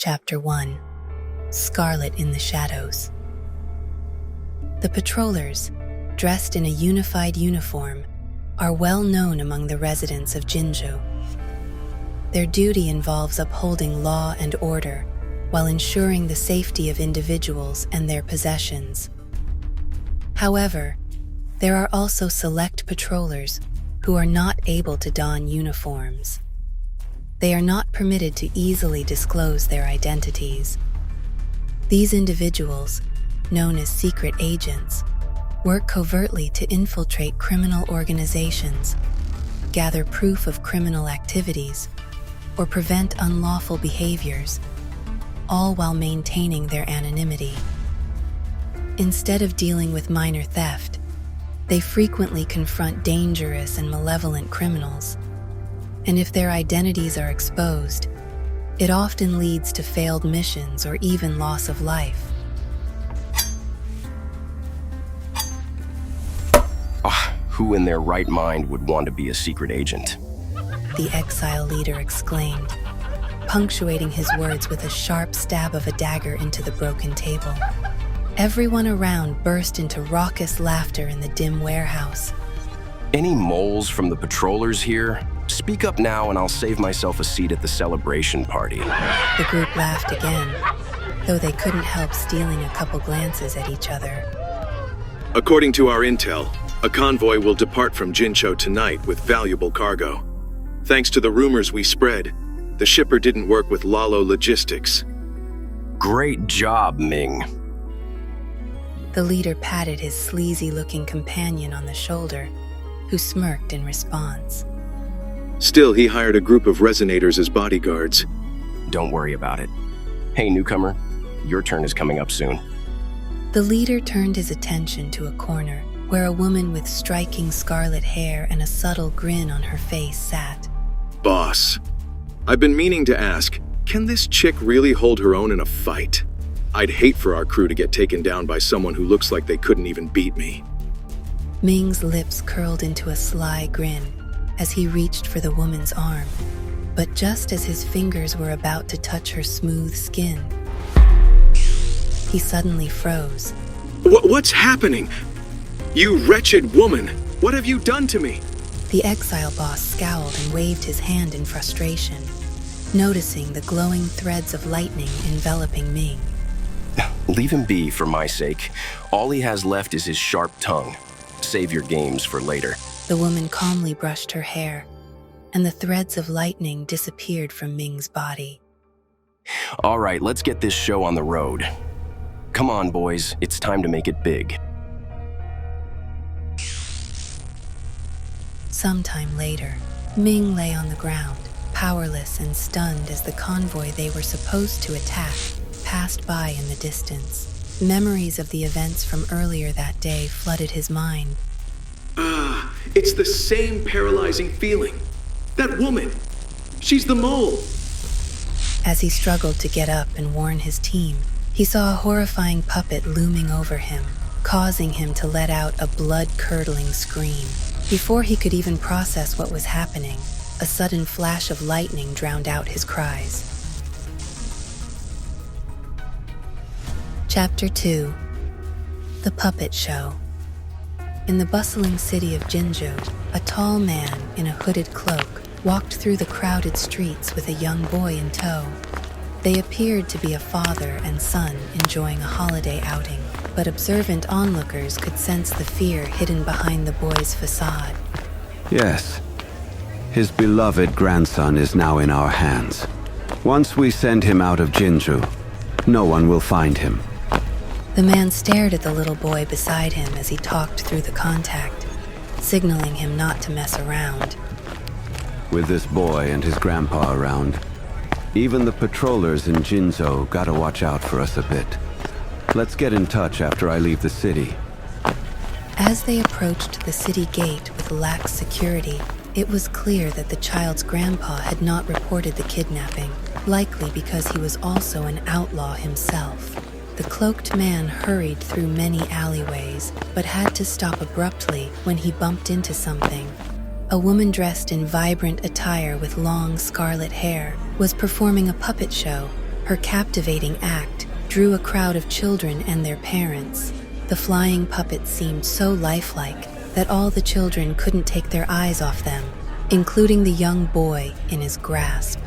Chapter 1: Scarlet in the Shadows. The patrollers, dressed in a unified uniform, are well known among the residents of Jinzhou. Their duty involves upholding law and order while ensuring the safety of individuals and their possessions. However, there are also select patrollers who are not able to don uniforms. They are not permitted to easily disclose their identities. These individuals, known as secret agents, work covertly to infiltrate criminal organizations, gather proof of criminal activities, or prevent unlawful behaviors, all while maintaining their anonymity. Instead of dealing with minor theft, they frequently confront dangerous and malevolent criminals, and if their identities are exposed, it often leads to failed missions or even loss of life. Who in their right mind would want to be a secret agent? The exile leader exclaimed, punctuating his words with a sharp stab of a dagger into the broken table. Everyone around burst into raucous laughter in the dim warehouse. Any moles from the patrollers here? Speak up now and I'll save myself a seat at the celebration party. The group laughed again, though they couldn't help stealing a couple glances at each other. According to our intel, a convoy will depart from Jinzhou tonight with valuable cargo. Thanks to the rumors we spread, the shipper didn't work with Lalo Logistics. Great job, Ming. The leader patted his sleazy-looking companion on the shoulder, who smirked in response. Still, he hired a group of resonators as bodyguards. Don't worry about it. Hey, newcomer, your turn is coming up soon. The leader turned his attention to a corner where a woman with striking scarlet hair and a subtle grin on her face sat. Boss, I've been meaning to ask, can this chick really hold her own in a fight? I'd hate for our crew to get taken down by someone who looks like they couldn't even beat me. Ming's lips curled into a sly grin as he reached for the woman's arm, but just as his fingers were about to touch her smooth skin, he suddenly froze. What's happening? You wretched woman! What have you done to me? The exile boss scowled and waved his hand in frustration, noticing the glowing threads of lightning enveloping Ming. Leave him be, for my sake. All he has left is his sharp tongue. Save your games for later. The woman calmly brushed her hair, and the threads of lightning disappeared from Ming's body. All right, let's get this show on the road. Come on, boys, it's time to make it big. Sometime later, Ming lay on the ground, powerless and stunned as the convoy they were supposed to attack passed by in the distance. Memories of the events from earlier that day flooded his mind. It's the same paralyzing feeling. That woman, she's the mole. As he struggled to get up and warn his team, he saw a horrifying puppet looming over him, causing him to let out a blood-curdling scream. Before he could even process what was happening, a sudden flash of lightning drowned out his cries. Chapter 2: The Puppet Show. In the bustling city of Jinzhou, a tall man in a hooded cloak walked through the crowded streets with a young boy in tow. They appeared to be a father and son enjoying a holiday outing, but observant onlookers could sense the fear hidden behind the boy's facade. Yes, his beloved grandson is now in our hands. Once we send him out of Jinzhou, no one will find him. The man stared at the little boy beside him as he talked through the contact, signaling him not to mess around. With this boy and his grandpa around, even the patrollers in Jinzhou gotta watch out for us a bit. Let's get in touch after I leave the city. As they approached the city gate with lax security, it was clear that the child's grandpa had not reported the kidnapping, likely because he was also an outlaw himself. The cloaked man hurried through many alleyways, but had to stop abruptly when he bumped into something. A woman dressed in vibrant attire with long scarlet hair was performing a puppet show, Her captivating act drew a crowd of children and their parents. The flying puppets seemed so lifelike that all the children couldn't take their eyes off them, including the young boy in his grasp.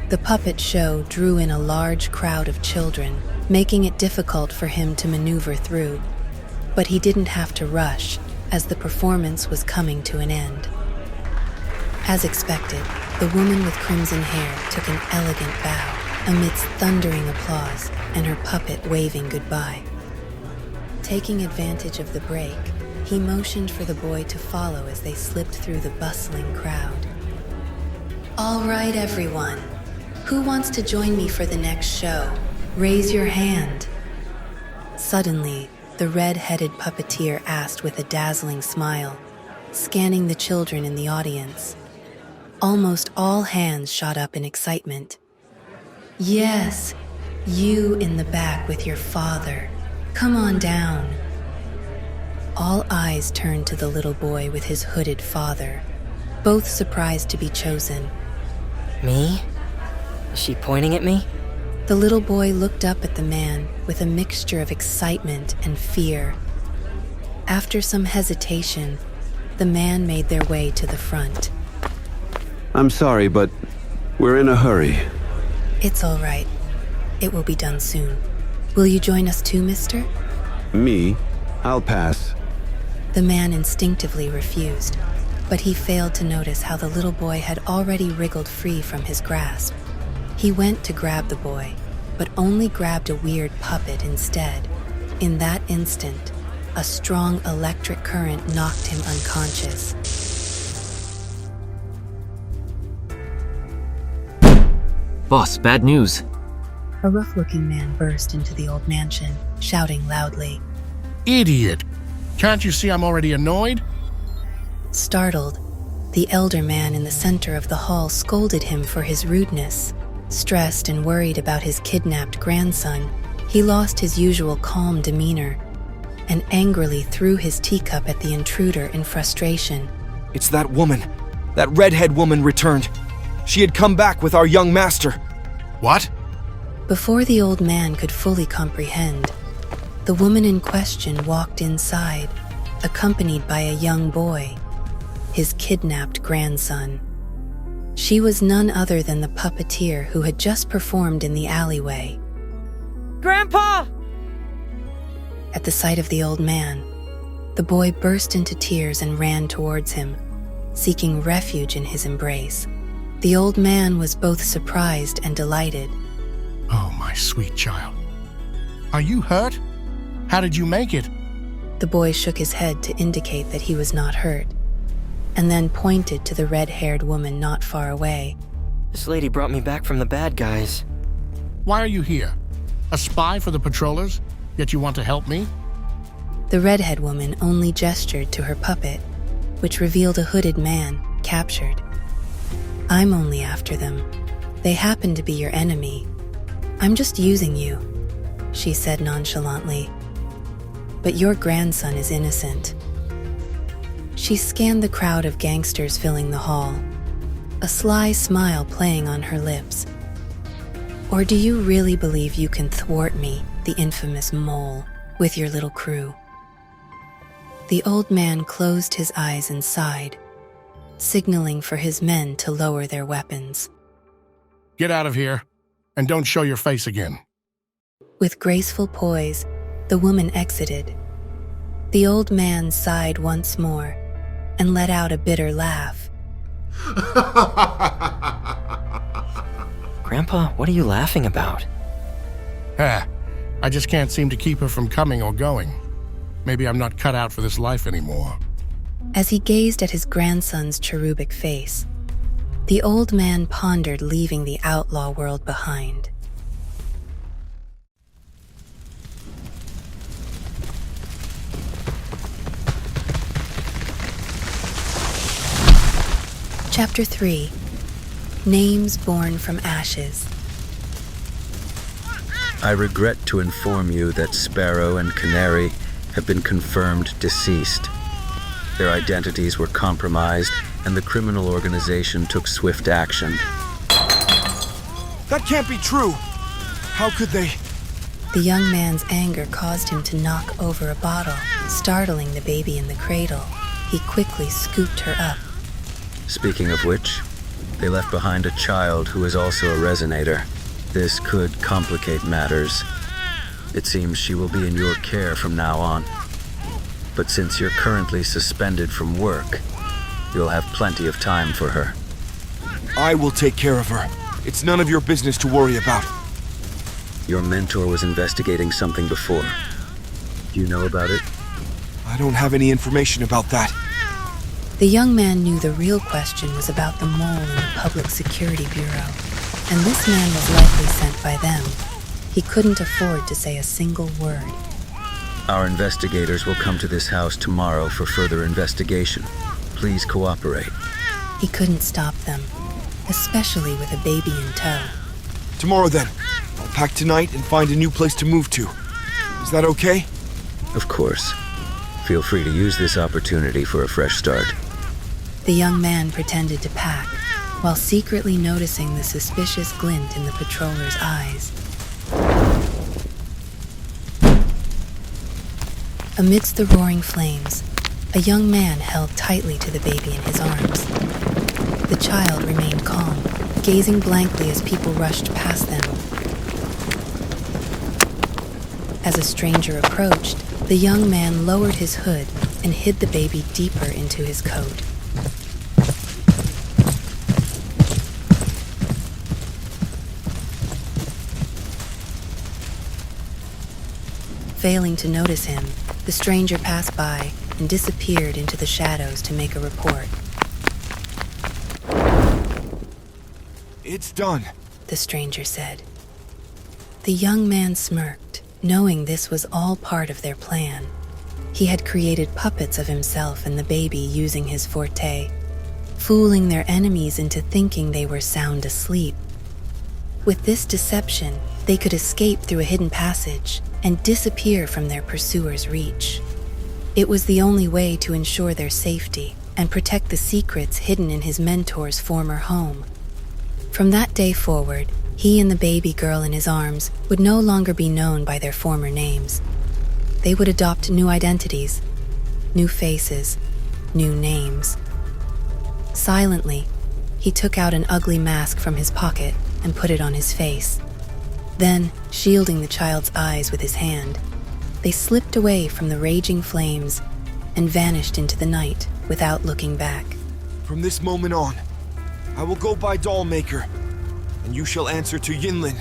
The puppet show drew in a large crowd of children, making it difficult for him to maneuver through. But he didn't have to rush, as the performance was coming to an end. As expected, the woman with crimson hair took an elegant bow amidst thundering applause and her puppet waving goodbye. Taking advantage of the break, he motioned for the boy to follow as they slipped through the bustling crowd. All right, everyone. Who wants to join me for the next show? Raise your hand. Suddenly, the red-headed puppeteer asked with a dazzling smile, scanning the children in the audience. Almost all hands shot up in excitement. Yes, you in the back with your father. Come on down. All eyes turned to the little boy with his hooded father, both surprised to be chosen. Me? Is she pointing at me? The little boy looked up at the man with a mixture of excitement and fear. After some hesitation, the man made their way to the front. I'm sorry, but we're in a hurry. It's all right. It will be done soon. Will you join us too, mister? Me? I'll pass. The man instinctively refused, but he failed to notice how the little boy had already wriggled free from his grasp. He went to grab the boy, but only grabbed a weird puppet instead. In that instant, a strong electric current knocked him unconscious. Boss, bad news. A rough-looking man burst into the old mansion, shouting loudly. Idiot! Can't you see I'm already annoyed? Startled, the elder man in the center of the hall scolded him for his rudeness. Stressed and worried about his kidnapped grandson, he lost his usual calm demeanor and angrily threw his teacup at the intruder in frustration. It's that woman. That redhead woman returned. She had come back with our young master. What? Before the old man could fully comprehend, the woman in question walked inside, accompanied by a young boy, his kidnapped grandson. She was none other than the puppeteer who had just performed in the alleyway. Grandpa! At the sight of the old man, the boy burst into tears and ran towards him, seeking refuge in his embrace. The old man was both surprised and delighted. Oh, my sweet child. Are you hurt? How did you make it? The boy shook his head to indicate that he was not hurt, and then pointed to the red-haired woman not far away. This lady brought me back from the bad guys. Why are you here? A spy for the patrollers? Yet you want to help me? The redhead woman only gestured to her puppet, which revealed a hooded man, captured. I'm only after them. They happen to be your enemy. I'm just using you, she said nonchalantly. But your grandson is innocent. She scanned the crowd of gangsters filling the hall, a sly smile playing on her lips. Or do you really believe you can thwart me, the infamous mole, with your little crew? The old man closed his eyes and sighed, signaling for his men to lower their weapons. Get out of here, and don't show your face again. With graceful poise, the woman exited. The old man sighed once more and let out a bitter laugh. Grandpa, what are you laughing about? I just can't seem to keep her from coming or going. Maybe I'm not cut out for this life anymore. As he gazed at his grandson's cherubic face, the old man pondered leaving the outlaw world behind. Chapter 3. Names Born from Ashes. I regret to inform you that Sparrow and Canary have been confirmed deceased. Their identities were compromised, and the criminal organization took swift action. That can't be true! How could they? The young man's anger caused him to knock over a bottle, startling the baby in the cradle. He quickly scooped her up. Speaking of which, they left behind a child who is also a resonator. This could complicate matters. It seems she will be in your care from now on. But since you're currently suspended from work, you'll have plenty of time for her. I will take care of her. It's none of your business to worry about. Your mentor was investigating something before. Do you know about it? I don't have any information about that. The young man knew the real question was about the mole in the Public Security Bureau, and this man was likely sent by them. He couldn't afford to say a single word. Our investigators will come to this house tomorrow for further investigation. Please cooperate. He couldn't stop them, especially with a baby in tow. Tomorrow then. I'll pack tonight and find a new place to move to. Is that okay? Of course. Feel free to use this opportunity for a fresh start. The young man pretended to pack, while secretly noticing the suspicious glint in the patroller's eyes. Amidst the roaring flames, a young man held tightly to the baby in his arms. The child remained calm, gazing blankly as people rushed past them. As a stranger approached, the young man lowered his hood and hid the baby deeper into his coat. Failing to notice him, the stranger passed by and disappeared into the shadows to make a report. It's done, the stranger said. The young man smirked, knowing this was all part of their plan. He had created puppets of himself and the baby using his forte, fooling their enemies into thinking they were sound asleep. With this deception, they could escape through a hidden passage and disappear from their pursuers' reach. It was the only way to ensure their safety and protect the secrets hidden in his mentor's former home. From that day forward, he and the baby girl in his arms would no longer be known by their former names. They would adopt new identities, new faces, new names. Silently, he took out an ugly mask from his pocket and put it on his face. Then, shielding the child's eyes with his hand, they slipped away from the raging flames and vanished into the night without looking back. From this moment on, I will go by DOLLMAKER, and you shall answer to YINLIN,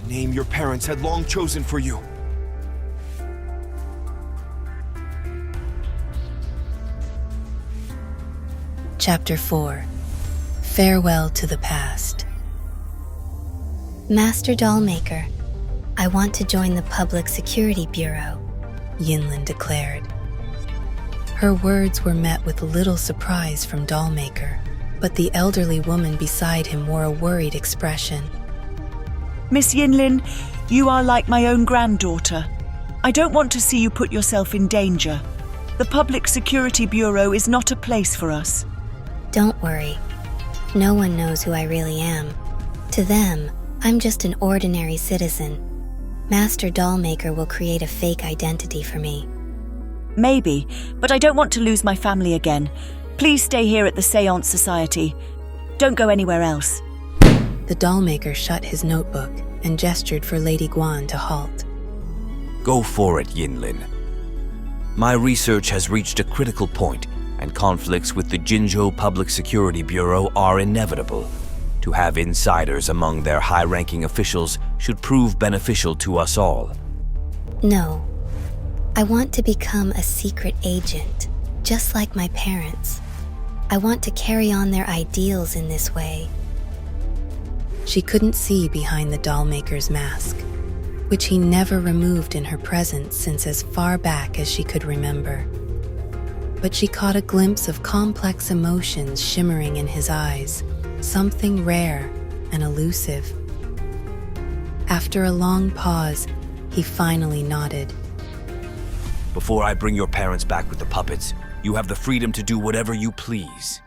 the name your parents had long chosen for you. Chapter 4. Farewell to the Past. Master DOLLMAKER, I want to join the Public Security Bureau, YINLIN declared. Her words were met with little surprise from DOLLMAKER, but the elderly woman beside him wore a worried expression. Miss YINLIN, you are like my own granddaughter. I don't want to see you put yourself in danger. The Public Security Bureau is not a place for us. Don't worry. No one knows who I really am. To them, I'm just an ordinary citizen. Master DOLLMAKER will create a fake identity for me. Maybe, but I don't want to lose my family again. Please stay here at the Seance Society. Don't go anywhere else. The DOLLMAKER shut his notebook and gestured for Lady Guan to halt. Go for it, YINLIN. My research has reached a critical point, and conflicts with the Jinzhou Public Security Bureau are inevitable. To have insiders among their high-ranking officials should prove beneficial to us all. No. I want to become a secret agent, just like my parents. I want to carry on their ideals in this way. She couldn't see behind the DOLLMAKER's mask, which he never removed in her presence since as far back as she could remember. But she caught a glimpse of complex emotions shimmering in his eyes, something rare and elusive. After a long pause, he finally nodded. Before I bring your parents back with the puppets, you have the freedom to do whatever you please.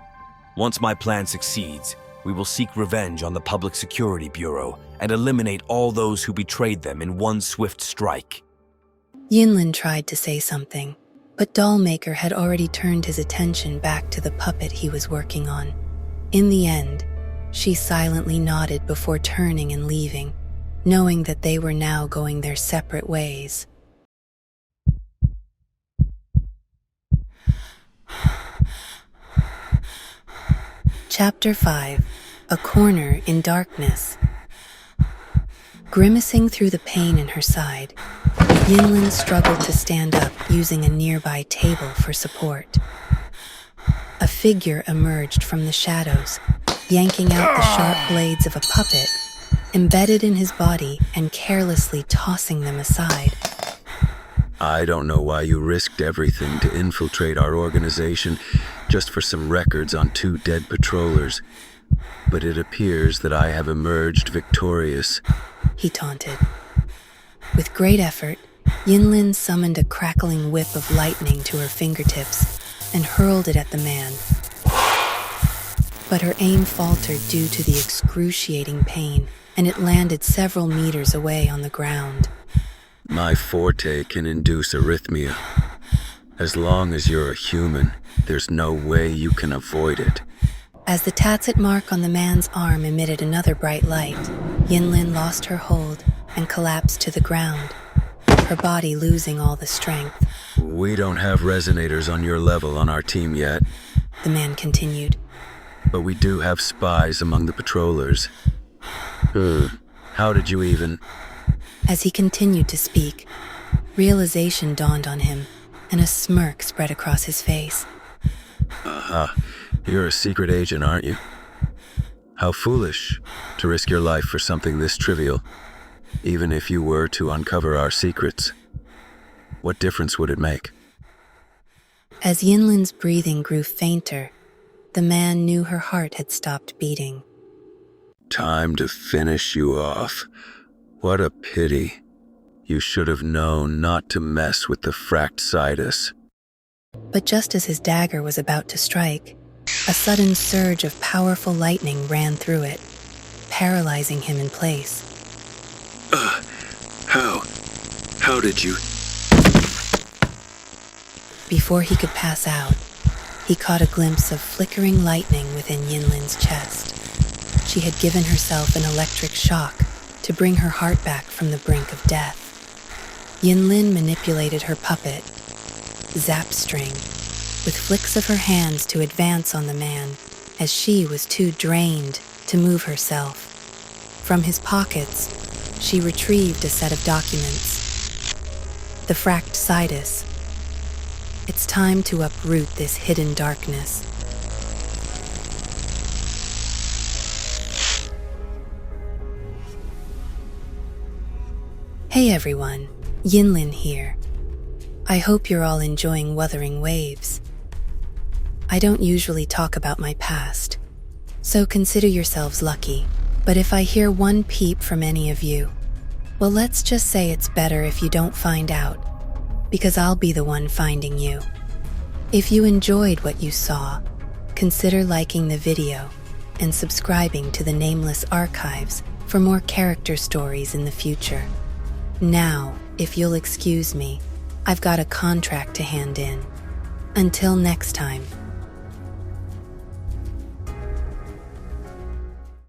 Once my plan succeeds, we will seek revenge on the Public Security Bureau and eliminate all those who betrayed them in one swift strike. YINLIN tried to say something, but DOLLMAKER had already turned his attention back to the puppet he was working on. In the end, she silently nodded before turning and leaving, knowing that they were now going their separate ways. Chapter 5: A Corner in Darkness. Grimacing through the pain in her side, YINLIN struggled to stand up using a nearby table for support. A figure emerged from the shadows, yanking out the sharp blades of a puppet, embedded in his body and carelessly tossing them aside. I don't know why you risked everything to infiltrate our organization just for some records on 2 dead patrollers, but it appears that I have emerged victorious, he taunted. With great effort, YINLIN summoned a crackling whip of lightning to her fingertips and hurled it at the man. But her aim faltered due to the excruciating pain, and it landed several meters away on the ground. My forte can induce arrhythmia. As long as you're a human, there's no way you can avoid it. As the tattoo mark on the man's arm emitted another bright light, YINLIN lost her hold and collapsed to the ground, her body losing all the strength. We don't have resonators on your level on our team yet, the man continued. But we do have spies among the patrollers. How did you even... As he continued to speak, realization dawned on him, and a smirk spread across his face. You're a secret agent, aren't you? How foolish to risk your life for something this trivial, even if you were to uncover our secrets. What difference would it make? As YINLIN's breathing grew fainter, the man knew her heart had stopped beating. Time to finish you off. What a pity. You should have known not to mess with the fracked Sidus. But just as his dagger was about to strike, a sudden surge of powerful lightning ran through it, paralyzing him in place. How did you... Before he could pass out, he caught a glimpse of flickering lightning within YINLIN's chest. She had given herself an electric shock to bring her heart back from the brink of death. YINLIN manipulated her puppet, Zapstring, with flicks of her hands to advance on the man, as she was too drained to move herself. From his pockets, she retrieved a set of documents. The fracked Sidus. It's time to uproot this hidden darkness. Hey everyone, YINLIN here. I hope you're all enjoying Wuthering Waves. I don't usually talk about my past, so consider yourselves lucky. But if I hear one peep from any of you, well, let's just say it's better if you don't find out, because I'll be the one finding you. If you enjoyed what you saw, consider liking the video and subscribing to the Nameless Archives for more character stories in the future. Now, if you'll excuse me, I've got a contract to hand in. Until next time.